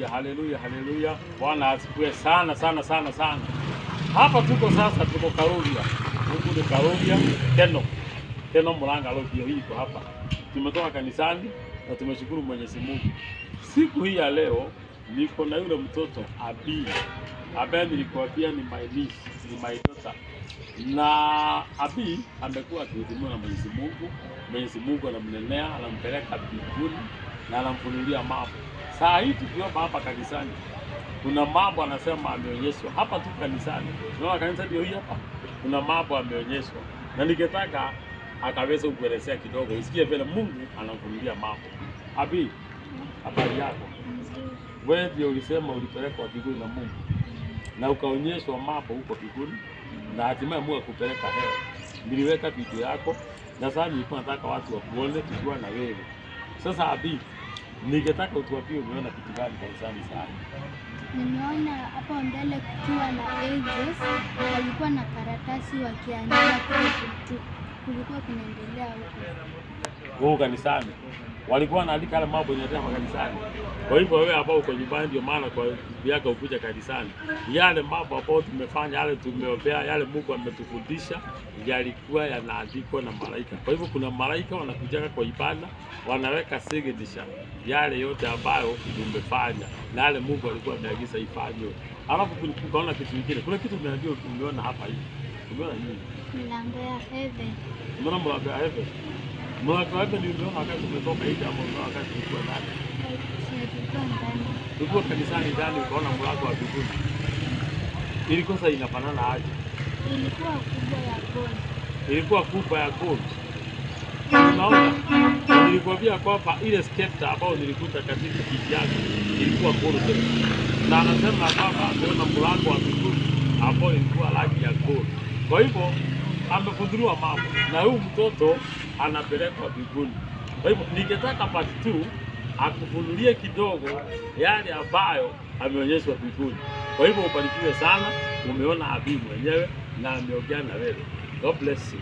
haleluya, haleluya, haleluya. Bwana asifiwe sana sana sana sana. Hapa tuko sasa, tuko Karugya. Huku ni Karugya, Keno Murang'a Road ndio iko hapa. Tumetoka kanisani na tumeshukuru Mwenyezi Mungu. Siku hii ya leo niko na yule mtoto Abi. Ambaye nilikwambia ni my niece, ni my daughter. Na Abi amekuwa akihudumiwa na Mwenyezi Mungu. Mwenyezi Mungu anamnenea, anampeleka mbinguni na anamfunulia mambo. Saa hii tukiwa hapa kanisani, kuna mambo anasema ameonyeshwa hapa tu kanisani. Unaona kanisa ndio hii hapa. Kuna mambo ameonyeshwa. Na ningetaka akaweza kuelezea kidogo, usikie vile Mungu anamfunulia mambo. Abi, habari yako? Wewe ndio ulisema ulipelekwa mbinguni na Mungu. Na ukaonyeshwa mambo huko mbinguni na hatimaye Mungu akupeleka hewa. Niliweka video yako na sasa nilikuwa nataka watu wakuone tukiwa na wewe. Sasa Abi, ningetaka utuambie umeona kitu gani kanisani sana? Nimeona hapo mbele kukiwa na angels, walikuwa na karatasi wakiandika kitu kulikuwa kunaendelea huko Kanisani. Walikuwa wanaandika yale mambo yanayoendelea kanisani. Kwa hivyo wewe ambao uko nyumbani, ndio maana kwa yako ukuja kanisani. Yale mambo ambayo tumefanya, yale tumeombea, yale Mungu ametufundisha yalikuwa yanaandikwa na malaika. Kwa hivyo kuna malaika wanakuja kwa ibada, wanaweka signature yale yote ambayo tumefanya na yale Mungu alikuwa ameagiza ifanywe. Alafu kukaona kitu kingine. Kuna kitu umeona hapa hivi. Umeona nini? Mlango ya heaven. Umeona mlango ya heaven? Mlango wa heaven ndio wakati tumetoka hivi hapo, ndio wakati tulikuwa ndani. Tulikuwa kanisani ndani, ukaona mlango wa mbinguni. Ilikosa inafanana aje? Ilikuwa kubwa ya gold. Ilikuwa kubwa ya gold. Unaona? Nilikwambia kwamba ile scepter ambayo nilikuta katika kiti yake ilikuwa gold. Na anasema kwamba ameona mlango wa mbinguni ambao ilikuwa rangi ya gold. Kwa hivyo amefunduliwa mambo na huyu mtoto anapelekwa mbinguni. Kwa hivyo ningetaka part 2 akufunulie kidogo yale ambayo ameonyeshwa mbinguni. Kwa hivyo ubarikiwe sana, umeona Abi mwenyewe na ameongea na wewe. God bless you.